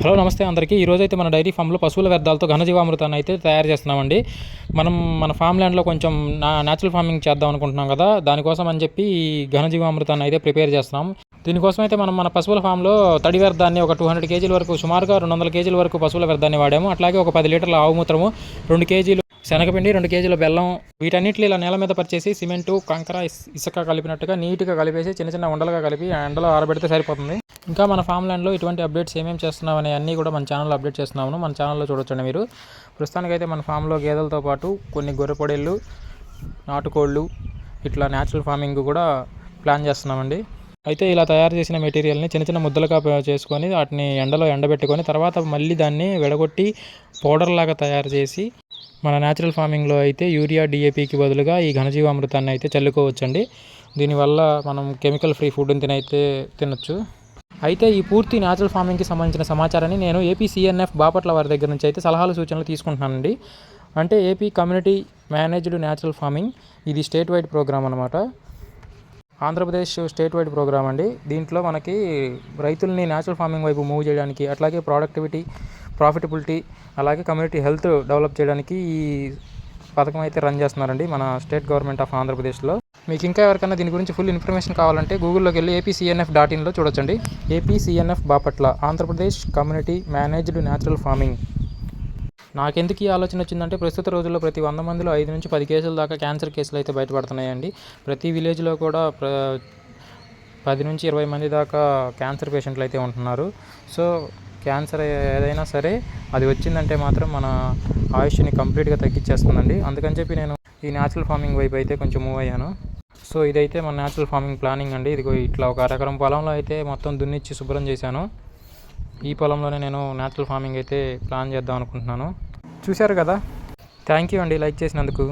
Hello నమస్తే అందరికీ. ఈరోజైతే మన డైరీ ఫామ్లో పశువుల వ్యర్థాలతో ఘనజీవామృతాన్ని అయితే తయారు చేస్తున్నామండి. మనం మన ఫామ్ ల్యాండ్లో కొంచెం న్యాచురల్ ఫార్మింగ్ చేద్దాం అనుకుంటున్నాం కదా, దానికోసం అని చెప్పి ఈ ఘనజీవామృతాన్ని అయితే ప్రిపేర్ చేస్తున్నాం. దీనికోసం అయితే మనం మన పశువుల ఫామ్లో తడి వ్యర్థాన్ని ఒక 200 కేజీల వరకు, సుమారుగా 200 కేజీల వరకు పశువుల వ్యర్థాన్ని వాడాము. అట్లాగే ఒక 10 లీటర్ల ఆవు మూత్రము, 2 కేజీలు శనగపిండి, 2 కేజీల బెల్లం, వీటన్నిటిని ఇలా నేల మీద పరిచేసి సిమెంటు, కంకర, ఇసుక కలిపినట్టుగా నీట్గా కలిపేసి చిన్న చిన్న ఉండలుగా కలిపి ఎండలో ఆరబెడితే సరిపోతుంది. ఇంకా మన ఫామ్ ల్యాండ్లో ఇటువంటి అప్డేట్స్ ఏమేమి చేస్తున్నాం అనే అన్నీ కూడా మన ఛానల్లో అప్డేట్ చేస్తున్నాము. మన ఛానల్లో చూడొచ్చండి మీరు. ప్రస్తుతానికైతే మన ఫామ్లో గేదెలతో పాటు కొన్ని గొర్రె పొడేళ్ళు, నాటుకోళ్ళు, ఇట్లా న్యాచురల్ ఫార్మింగ్ కూడా ప్లాన్ చేస్తున్నామండి. అయితే ఇలా తయారు చేసిన మెటీరియల్ని చిన్న చిన్న ముద్దలుగా చేసుకొని వాటిని ఎండలో ఎండబెట్టుకొని తర్వాత మళ్ళీ దాన్ని విడగొట్టి పౌడర్ లాగా తయారు చేసి మన న్యాచురల్ ఫార్మింగ్లో అయితే యూరియా, డిఏపికి బదులుగా ఈ ఘనజీవామృతాన్ని అయితే చల్లుకోవచ్చండి. దీనివల్ల మనం కెమికల్ ఫ్రీ ఫుడ్ని తినొచ్చు. అయితే ఈ పూర్తి న్యాచురల్ ఫార్మింగ్కి సంబంధించిన సమాచారాన్ని నేను ఏపీసీఎన్ఎఫ్ బాపట్ల వారి దగ్గర నుంచి అయితే సలహాలు సూచనలు తీసుకుంటున్నానండి. అంటే AP community managed natural farming, ఇది స్టేట్ వైడ్ ప్రోగ్రామ్ అనమాట. ఆంధ్రప్రదేశ్ స్టేట్ వైడ్ ప్రోగ్రామ్ అండి. దీంట్లో మనకి రైతుల్ని న్యాచురల్ ఫార్మింగ్ వైపు మూవ్ చేయడానికి, అట్లాగే ప్రొడక్టివిటీ, ప్రాఫిటబిలిటీ, అలాగే కమ్యూనిటీ హెల్త్ డెవలప్ చేయడానికి ఈ పథకం అయితే రన్ చేస్తున్నారండి మన స్టేట్ గవర్నమెంట్ ఆఫ్ ఆంధ్రప్రదేశ్లో. మీకు ఇంకా ఎవరికైనా దీని గురించి ఫుల్ ఇన్ఫర్మేషన్ కావాలంటే గూగుల్లోకి వెళ్ళి apcnf.inలో చూడొచ్చండి. APCNF Bapatla, Andhra Pradesh community managed natural farming. నాకెందుకు ఈ ఆలోచన వచ్చిందంటే ప్రస్తుత రోజుల్లో ప్రతి 100 మందిలో 5 నుంచి 10 కేసుల దాకా క్యాన్సర్ కేసులు అయితే బయటపడుతున్నాయండి. ప్రతి విలేజ్లో కూడా 10 నుంచి 20 మంది దాకా క్యాన్సర్ పేషెంట్లు అయితే ఉంటున్నారు. సో క్యాన్సర్ ఏదైనా సరే అది వచ్చిందంటే మాత్రం మన ఆయుష్ని కంప్లీట్గా తగ్గించేస్తుందండి. అందుకని చెప్పి నేను ఈ న్యాచురల్ ఫార్మింగ్ వైపు అయితే కొంచెం మూవ్ అయ్యాను. సో ఇదైతే మన న్యాచురల్ ఫార్మింగ్ ప్లానింగ్ అండి. ఇదిగో ఇట్లా ఒక అరెకరం పొలంలో అయితే మొత్తం దున్నిచ్చి శుభ్రం చేశాను. ఈ పొలంలోనే నేను న్యాచురల్ ఫార్మింగ్ అయితే ప్లాన్ చేద్దాం అనుకుంటున్నాను. చూశారు కదా. థ్యాంక్ యూ అండి లైక్ చేసినందుకు.